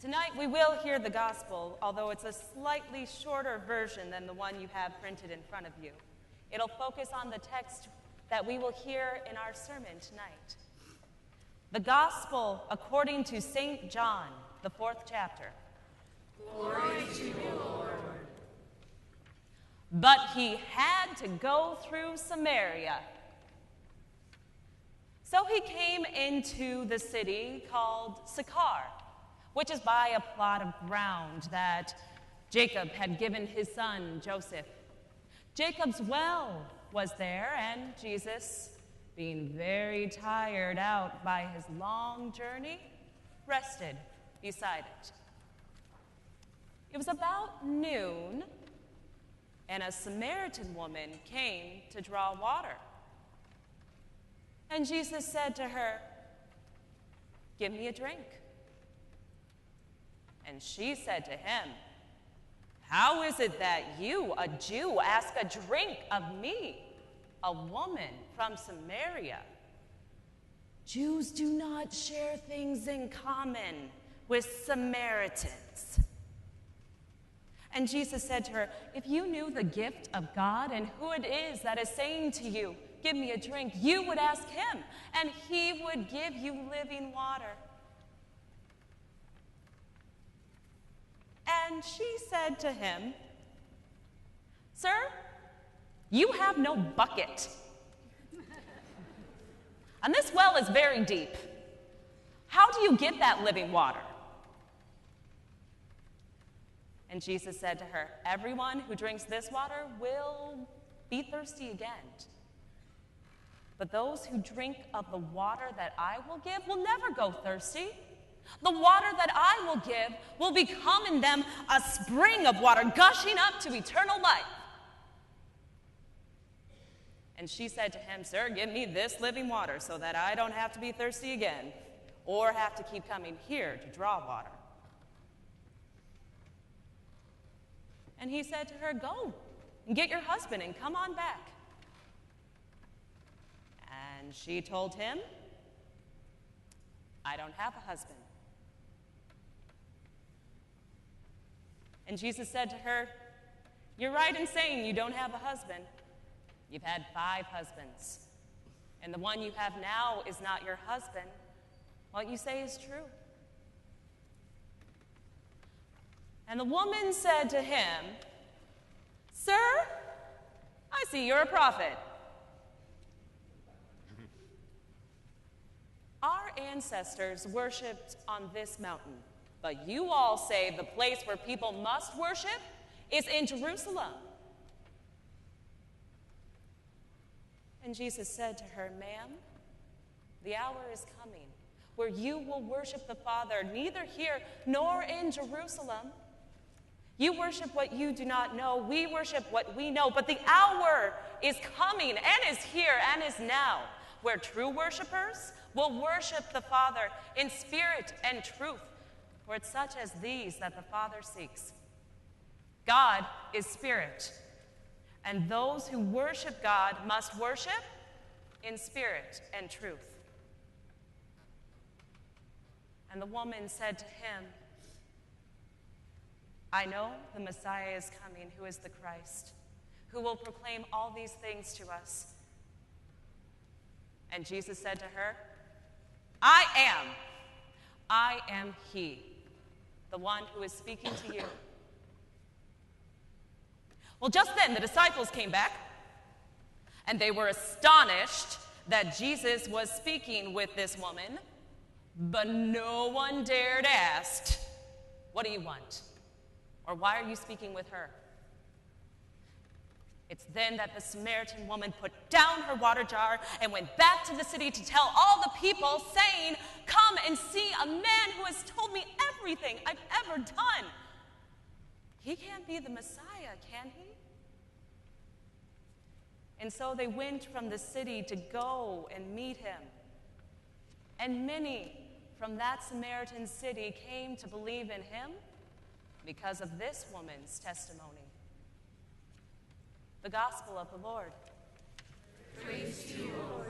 Tonight we will hear the gospel, although it's a slightly shorter version than the one you have printed in front of you. It'll focus on the text that we will hear in our sermon tonight. The gospel according to St. John, the 4th chapter. Glory to you, Lord. But he had to go through Samaria. So he came into the city called Sychar, which is by a plot of ground that Jacob had given his son Joseph. Jacob's well was there, and Jesus, being very tired out by his long journey, rested beside it. It was about noon, and a Samaritan woman came to draw water. And Jesus said to her, "Give me a drink." And she said to him, "How is it that you, a Jew, ask a drink of me, a woman from Samaria? Jews do not share things in common with Samaritans." And Jesus said to her, "If you knew the gift of God and who it is that is saying to you, 'Give me a drink,' you would ask him, and he would give you living water." And she said to him, "Sir, you have no bucket, and this well is very deep. How do you get that living water?" And Jesus said to her, "Everyone who drinks this water will be thirsty again. But those who drink of the water that I will give will never go thirsty. The water that I will give will become in them a spring of water gushing up to eternal life." And she said to him, "Sir, give me this living water so that I don't have to be thirsty again or have to keep coming here to draw water." And he said to her, "Go and get your husband and come on back." And she told him, "I don't have a husband." And Jesus said to her, "You're right in saying you don't have a husband. You've had 5 husbands, and the one you have now is not your husband. What you say is true." And the woman said to him, "Sir, I see you're a prophet. Our ancestors worshipped on this mountain, but you all say the place where people must worship is in Jerusalem." And Jesus said to her, "Ma'am, the hour is coming where you will worship the Father neither here nor in Jerusalem. You worship what you do not know. We worship what we know. But the hour is coming and is here and is now where true worshipers will worship the Father in spirit and truth, for it's such as these that the Father seeks. God is spirit, and those who worship God must worship in spirit and truth." And the woman said to him, "I know the Messiah is coming, who is the Christ, who will proclaim all these things to us." And Jesus said to her, I am he, the one who is speaking to you." Well, just then the disciples came back, and they were astonished that Jesus was speaking with this woman, but no one dared ask, "What do you want?" or "Why are you speaking with her?" It's then that the Samaritan woman put down her water jar and went back to the city to tell all the people, saying, "Come and see a man who has told me everything I've ever done. He can't be the Messiah, can he?" And so they went from the city to go and meet him. And many from that Samaritan city came to believe in him because of this woman's testimony. The Gospel of the Lord. Praise to you, Lord.